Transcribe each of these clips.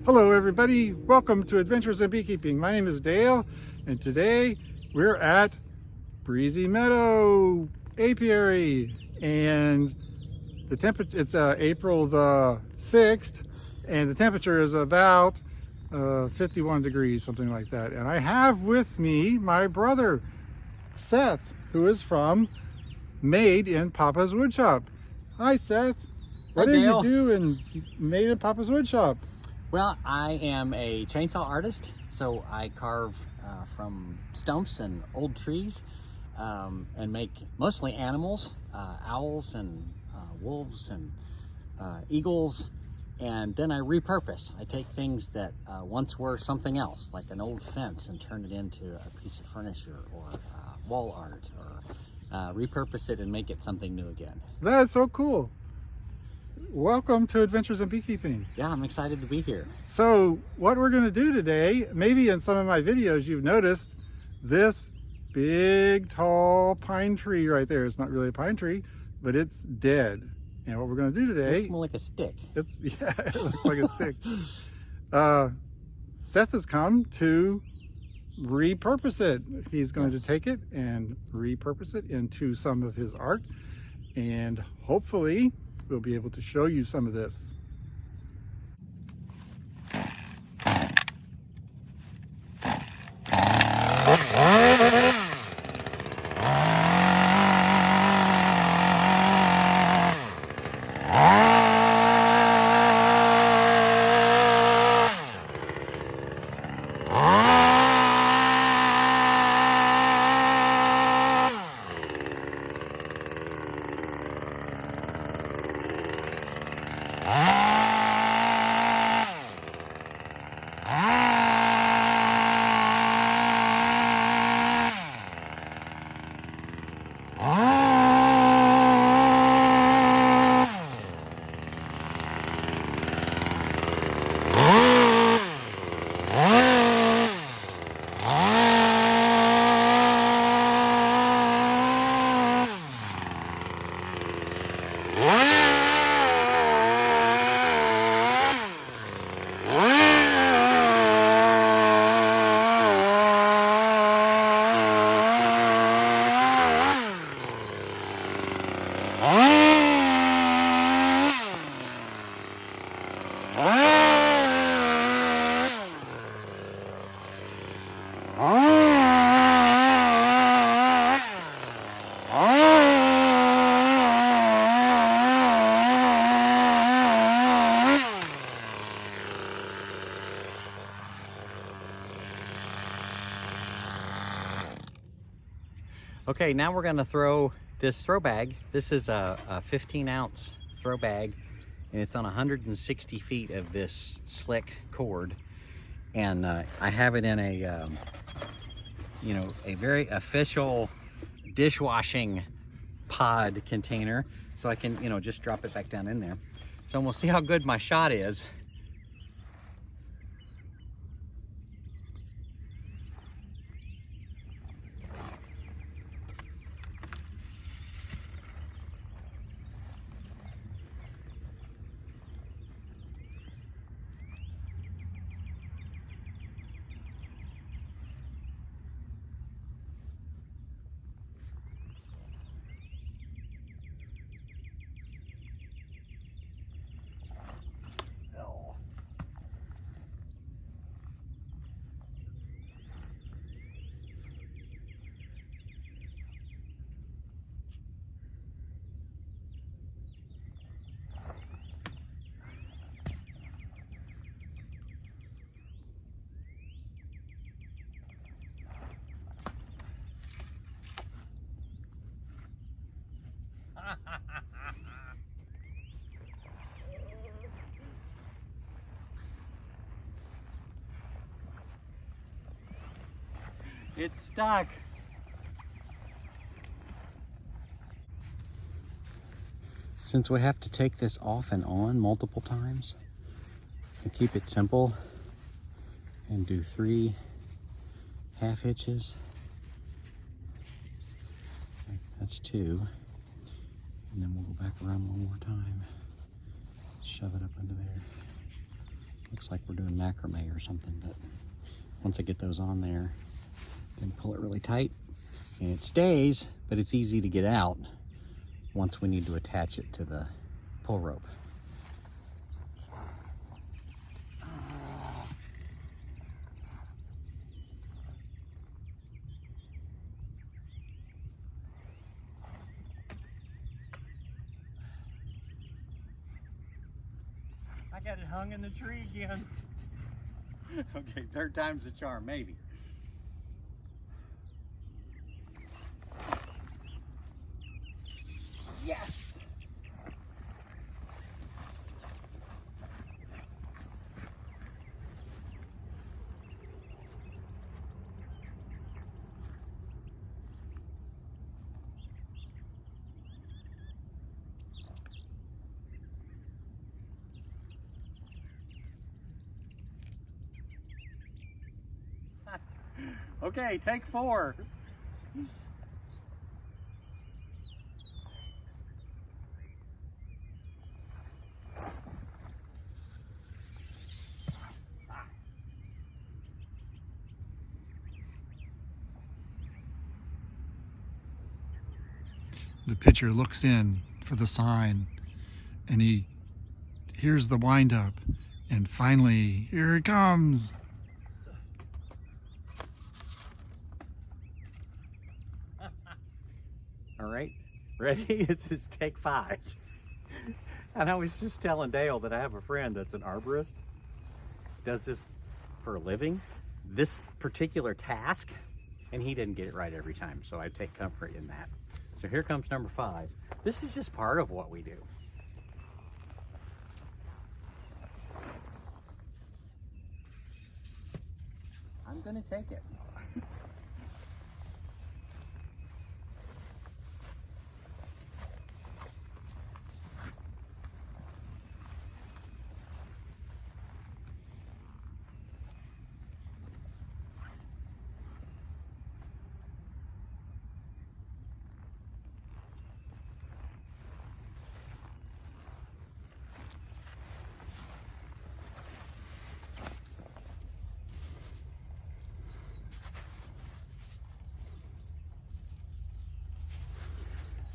Hello everybody, welcome to Adventures in Beekeeping. My name is Dale and today we're at Breezy Meadow Apiary and the temperature, it's April the 6th and the temperature is about 51 degrees, something like that. And I have with me my brother Seth, who is from Made in Papa's Woodshop. Hi Seth. What did you do in Made in Papa's Woodshop? Well, I am a chainsaw artist, so I carve from stumps and old trees and make mostly animals, owls and wolves and eagles, and then I repurpose. I take things that once were something else, like an old fence, and turn it into a piece of furniture or wall art, or repurpose it and make it something new again. That's so cool. Welcome to Adventures in Beekeeping. Yeah, I'm excited to be here. So what we're going to do today, maybe in some of my videos you've noticed this big tall pine tree right there. It's not really a pine tree, but it's dead. And what we're going to do today, It's more like a stick. Yeah, it looks like a stick. Seth has come to repurpose it. He's going to take it and repurpose it into some of his art, and hopefully we'll be able to show you some of this. Okay, now we're gonna throw this throw bag. This is a 15-ounce throw bag, and it's on 160 feet of this slick cord. And I have it in a, a very official dishwashing pod container, so I can, just drop it back down in there. So we'll see how good my shot is. It's stuck. Since we have to take this off and on multiple times, I keep it simple and do 3 half hitches. That's 2. And then we'll go back around one more time. Shove it up under there. Looks like we're doing macrame or something, but once I get those on there, then pull it really tight and it stays, but it's easy to get out once we need to attach it to the pull rope. I got it hung in the tree again. Okay, third time's the charm, maybe. Yes! Okay, take 4. The pitcher looks in for the sign and he hears the wind up, and finally, here it comes. All right, ready? This is take 5. And I was just telling Dale that I have a friend that's an arborist, does this for a living, this particular task, and he didn't get it right every time, so I take comfort in that. So here comes number 5. This is just part of what we do. I'm gonna take it.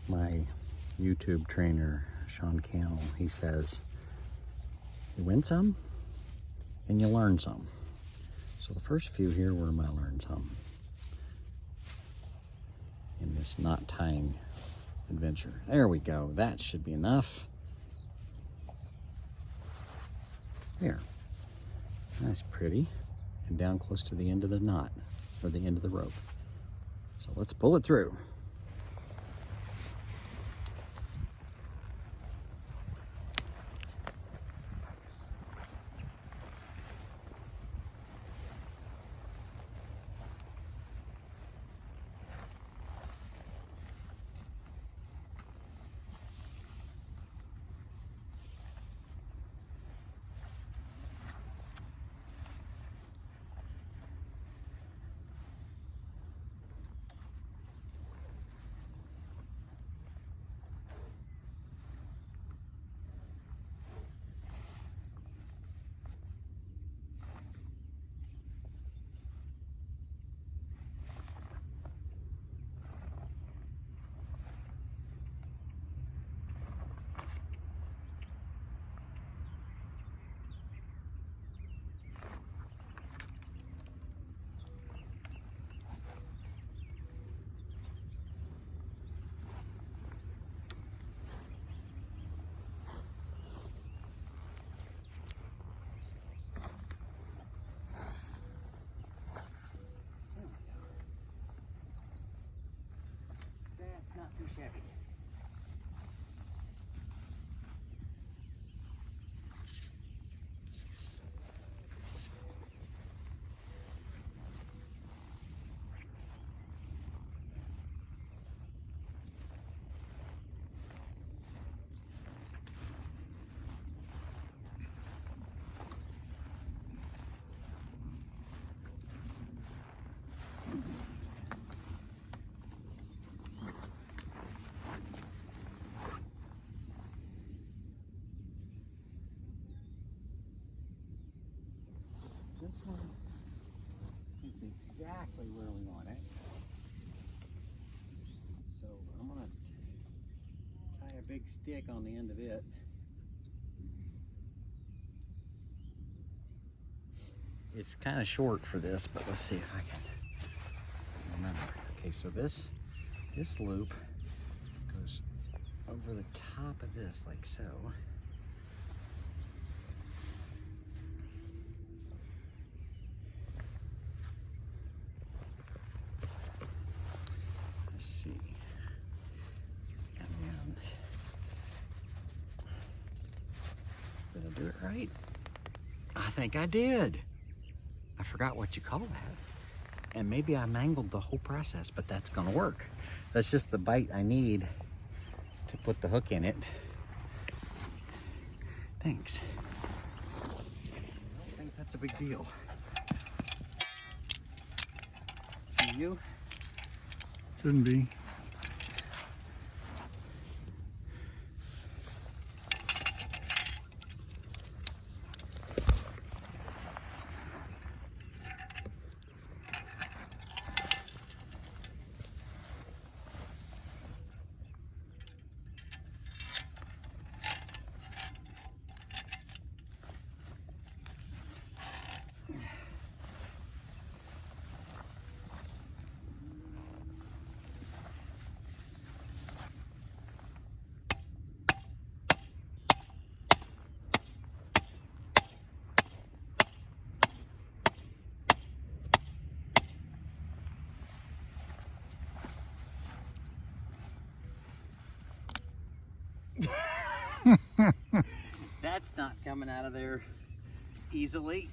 My YouTube trainer, Sean Cannell, he says, you win some and you learn some. So the first few here were my learn some in this knot tying adventure. There we go. That should be enough. There. That's pretty. And down close to the end of the knot, or the end of the rope. So let's pull it through. This one is exactly where we want it. So I'm gonna tie a big stick on the end of it. It's kind of short for this, but let's see if I can remember. Okay, so this loop goes over the top of this like so. Let's see. And then, did I do it right? I think I did. I forgot what you call that. And maybe I mangled the whole process, but that's gonna work. That's just the bite I need to put the hook in it. Thanks. I don't think that's a big deal. Do you? Shouldn't be. That's not coming out of there easily.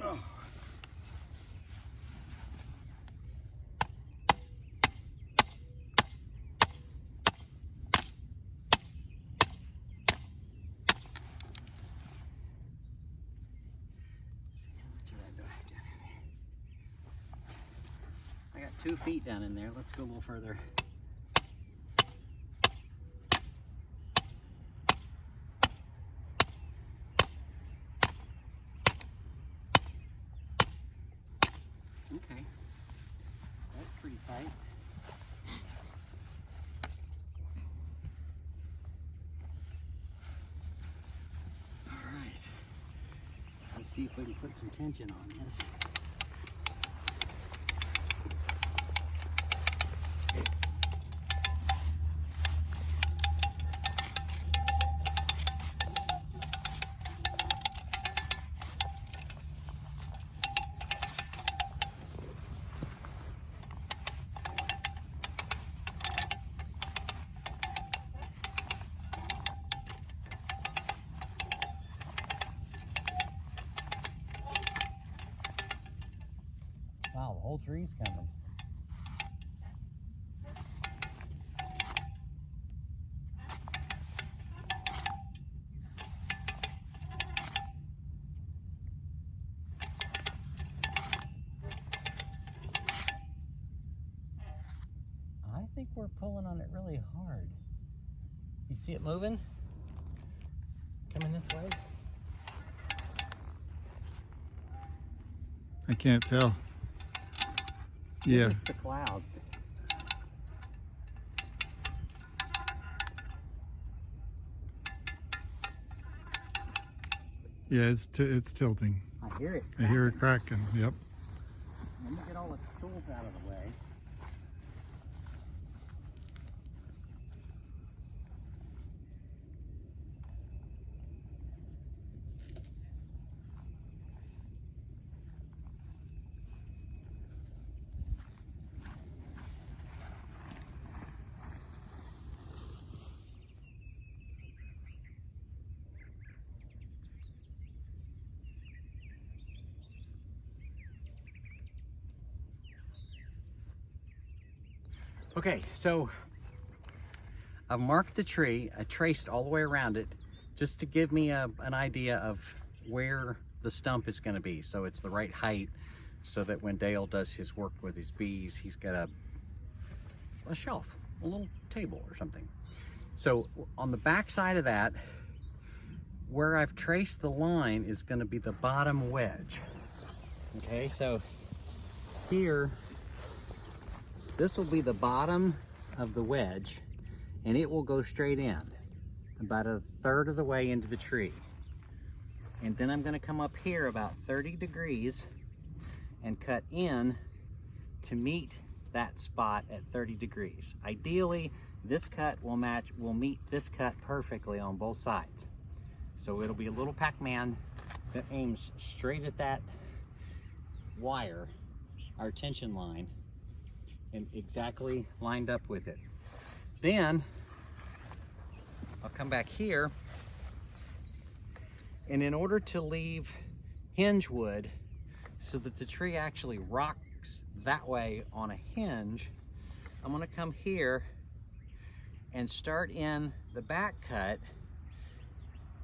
Oh. I got 2 feet down in there. Let's go a little further. Okay, that's pretty tight. All right, let's see if we can put some tension on this. Wow, the whole tree's coming. I think we're pulling on it really hard. You see it moving? Coming this way? I can't tell. Yeah. It's the clouds. Yeah, it's tilting. I hear it. I hear it cracking. Yep. Let me get all the stools out of the way. Okay, so I've marked the tree. I traced all the way around it just to give me an idea of where the stump is going to be, so it's the right height, so that when Dale does his work with his bees, he's got a shelf, a little table or something. So on the back side of that, where I've traced the line is going to be the bottom wedge. Okay, so here, this will be the bottom of the wedge, and it will go straight in, about 1/3 of the way into the tree. And then I'm gonna come up here about 30 degrees and cut in to meet that spot at 30 degrees. Ideally, this cut will meet this cut perfectly on both sides. So it'll be a little Pac-Man that aims straight at that wire, our tension line, and exactly lined up with it. Then I'll come back here, and in order to leave hinge wood so that the tree actually rocks that way on a hinge, I'm gonna come here and start in the back cut.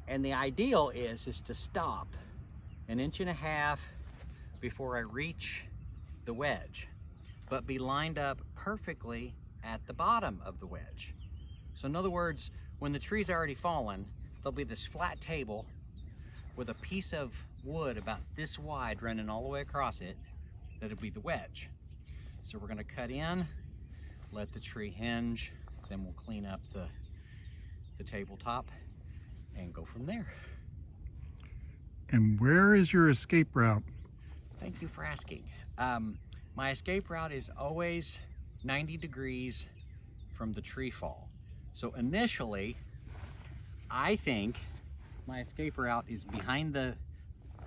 And the ideal is to stop 1.5 inches before I reach the wedge, but be lined up perfectly at the bottom of the wedge. So in other words, when the tree's already fallen, there'll be this flat table with a piece of wood about this wide running all the way across it. That'll be the wedge. So we're gonna cut in, let the tree hinge, then we'll clean up the tabletop and go from there. And where is your escape route? Thank you for asking. My escape route is always 90 degrees from the tree fall. So initially, I think my escape route is behind the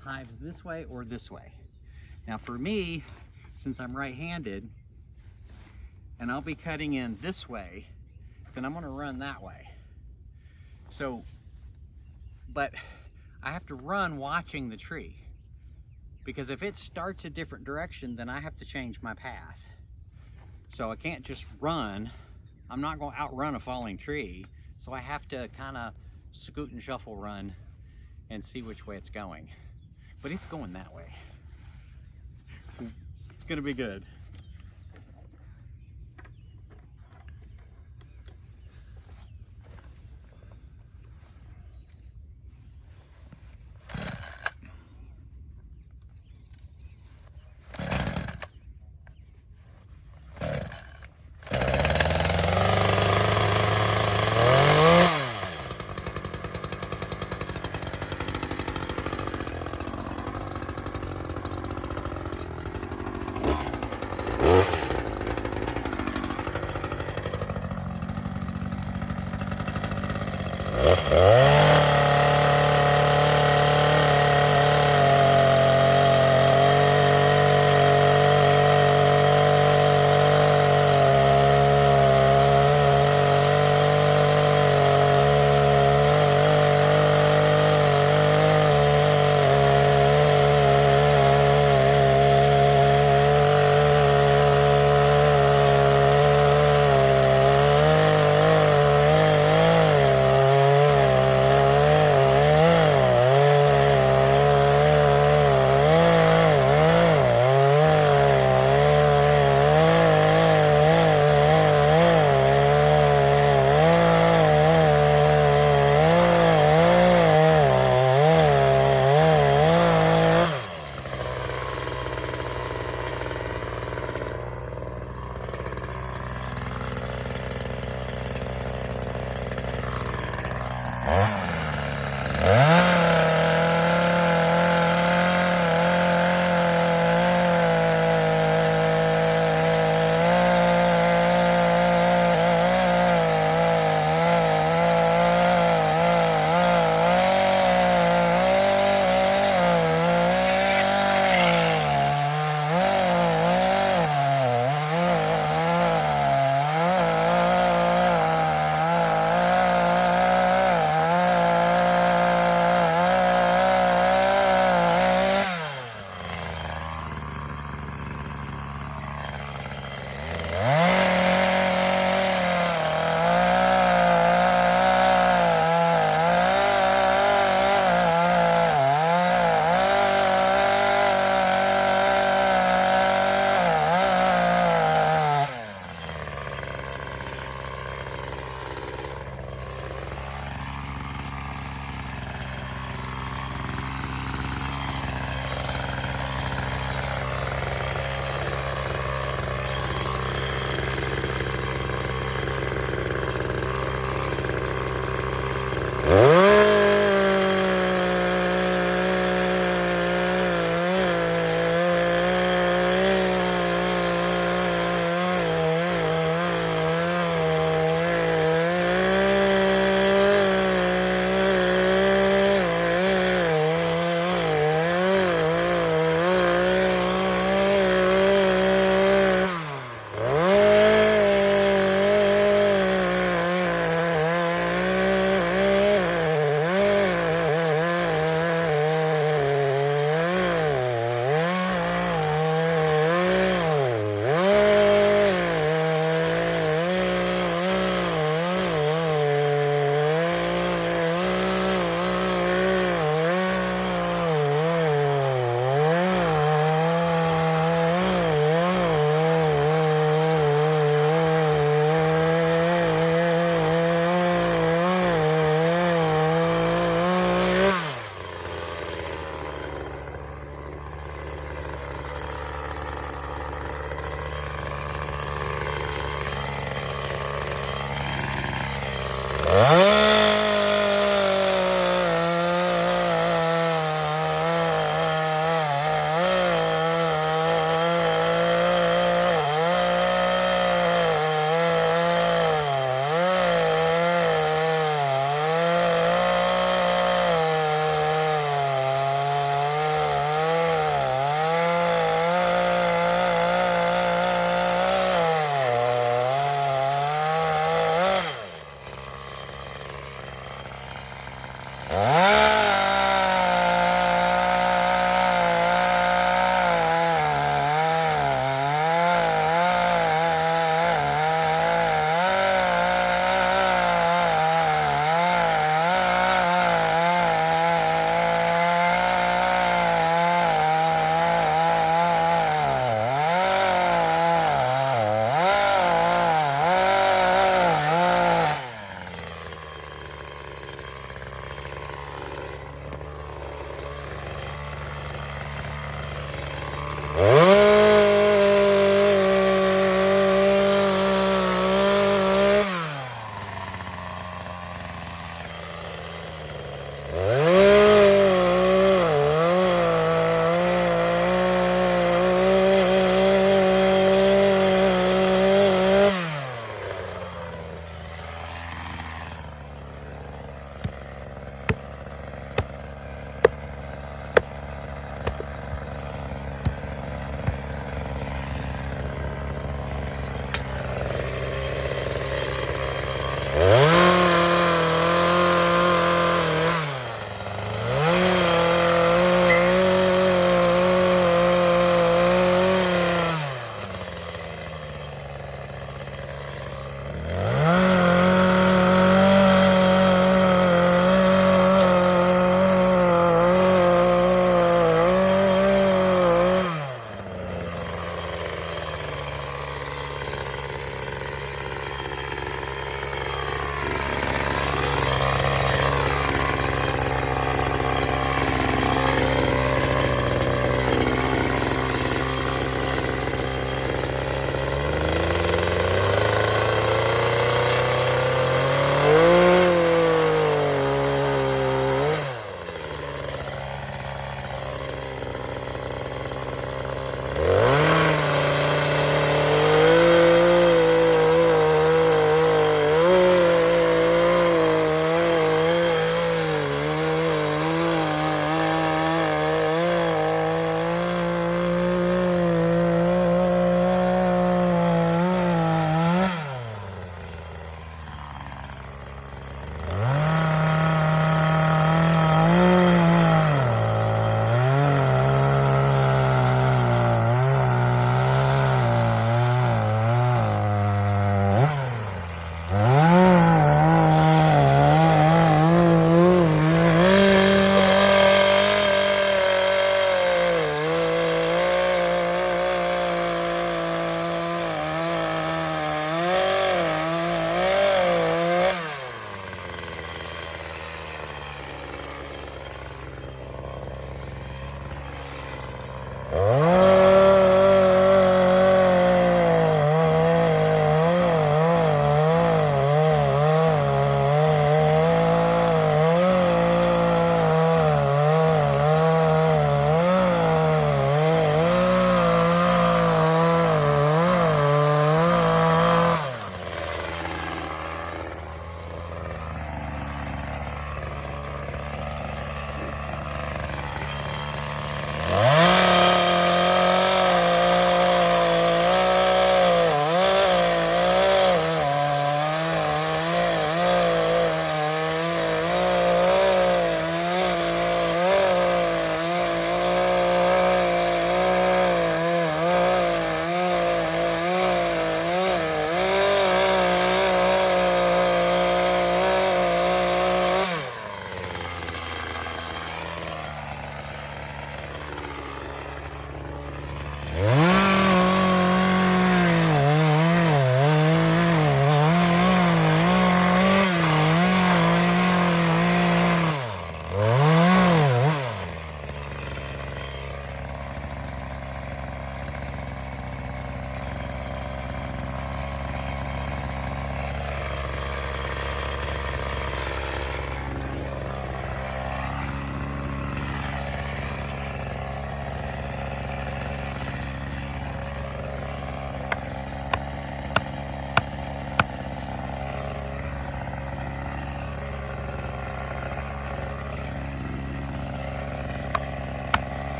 hives this way or this way. Now for me, since I'm right-handed, and I'll be cutting in this way, then I'm gonna run that way. So, but I have to run watching the tree, because if it starts a different direction, then I have to change my path. So I can't just run. I'm not going to outrun a falling tree, so I have to kind of scoot and shuffle run and see which way it's going. But it's going that way. It's going to be good.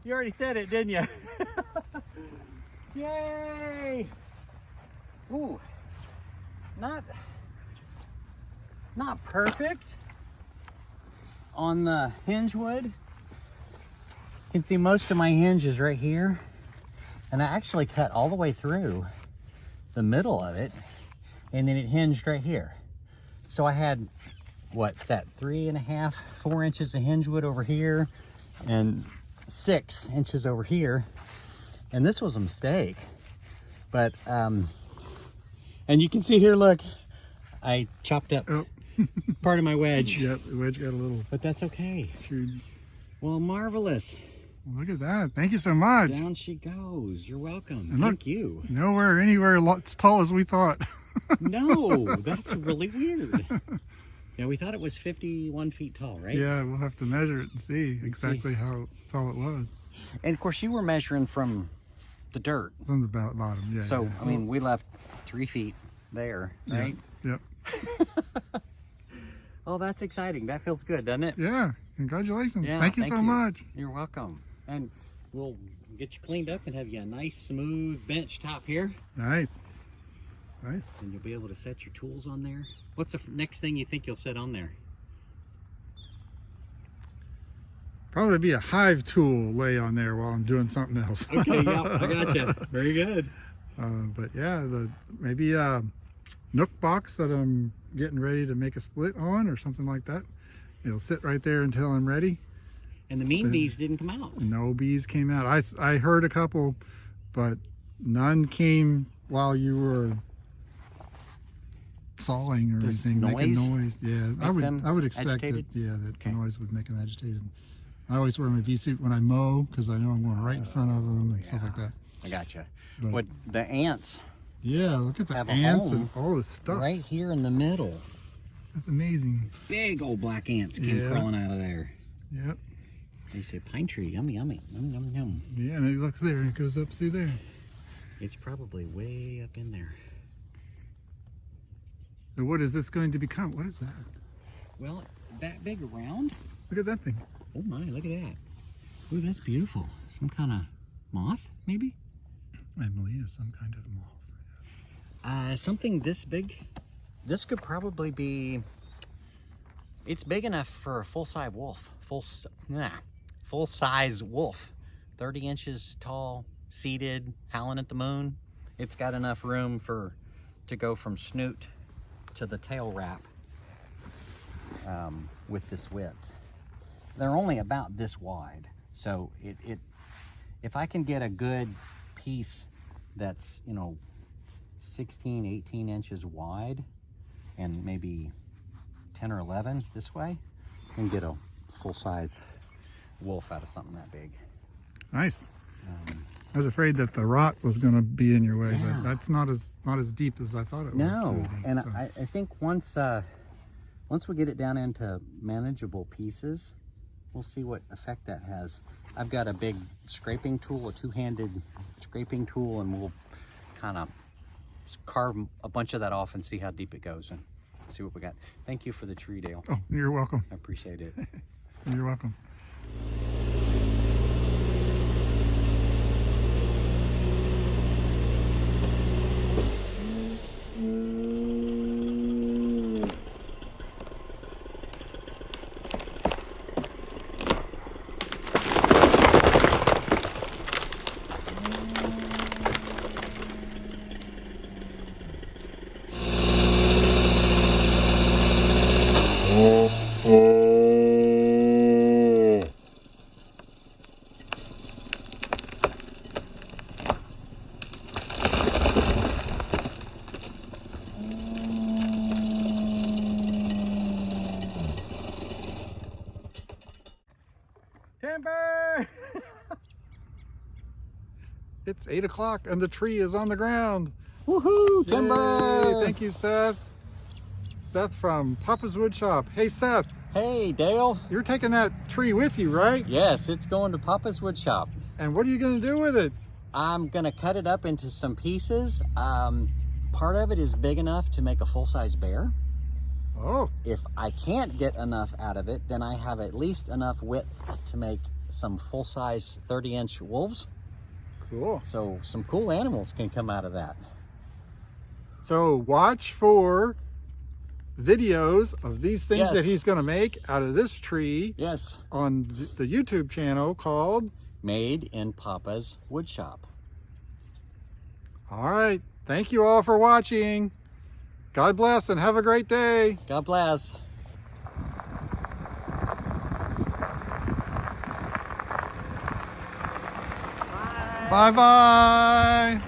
You already said it, didn't you? Yay! Ooh, not perfect on the hinge wood. You can see most of my hinges right here, and I actually cut all the way through the middle of it, and then it hinged right here. So I had, what's that, 3.5, 4 inches of hinge wood over here, and 6 inches over here, and this was a mistake. But and you can see here, look, I chopped up part of my wedge. Yep, the wedge got a little, but that's okay. Shrewd. Well, marvelous. Look at that. Thank you so much. Down she goes. You're welcome. And look, thank you. Nowhere anywhere as tall as we thought. No, that's really weird. Yeah, we thought it was 51 feet tall, right? Yeah, we'll have to measure it and see exactly how tall it was. And of course, you were measuring from the dirt. It's on the bottom, yeah. So, yeah. I mean, we left 3 feet there, right? Yep. Oh, that's exciting. That feels good, doesn't it? Yeah, congratulations. Yeah, thank you so much. You're welcome. And we'll get you cleaned up and have you a nice, smooth bench top here. Nice. Nice. And you'll be able to set your tools on there. What's the next thing you think you'll set on there? Probably be a hive tool lay on there while I'm doing something else. Okay, yeah, I gotcha. Very good. But yeah, maybe a nook box that I'm getting ready to make a split on or something like that. It'll sit right there until I'm ready. And the mean bees didn't come out. No bees came out. I heard a couple, but none came while you were sawing or Does anything, making noise noise. Yeah, them I would expect agitated? that. Yeah, that Okay. noise would make them agitated. I always wear my bee suit when I mow because I know I'm going right in front of them and stuff like that. I gotcha. But, What the ants yeah, look at the have a ants home and all this stuff. right here in the middle. That's amazing. Big old black ants came Yeah. crawling out of there. Yep. They say pine tree, yummy, yummy, yum, yum, yum. Yeah, and it looks there. It goes up. See there. It's probably way up in there. So what is this going to become? What is that? Well, that big around. Look at that thing. Oh my, look at that. Ooh, that's beautiful. Some kind of moth, maybe? I believe it's some kind of moth. Something this big. This could probably be. It's big enough for a full-size wolf. Full-size wolf. 30 inches tall, seated, howling at the moon. It's got enough room to go from snoot to the tail wrap with this width. They're only about this wide, so if I can get a good piece that's 16, 18 inches wide and maybe 10 or 11 this way, I can get a full-size wolf out of something that big. Nice. I was afraid that the rot was going to be in your way, Yeah. but that's not as deep as I thought it was. No, gonna be, and so. I think once we get it down into manageable pieces, we'll see what effect that has. I've got a big scraping tool, a two-handed scraping tool, and we'll kind of carve a bunch of that off and see how deep it goes and see what we got. Thank you for the tree, Dale. Oh, you're welcome. I appreciate it. You're welcome. Timber! It's 8 o'clock and the tree is on the ground. Woohoo! Timber! Yay! Thank you, Seth. Seth from Papa's Wood Shop. Hey, Seth, Hey, Dale. you're taking that tree with you, right? Yes, it's going to Papa's Wood Shop. And what are you going to do with it? I'm gonna cut it up into some pieces. Part of it is big enough to make a full-size bear. Oh, If I can't get enough out of it, then I have at least enough width to make some full-size 30-inch wolves. cool. So some cool animals can come out of that. So watch for videos of these things Yes. that he's going to make out of this tree Yes. on the YouTube channel called... Made in Papa's Woodshop. All right. Thank you all for watching. God bless and have a great day. God bless. Bye-bye.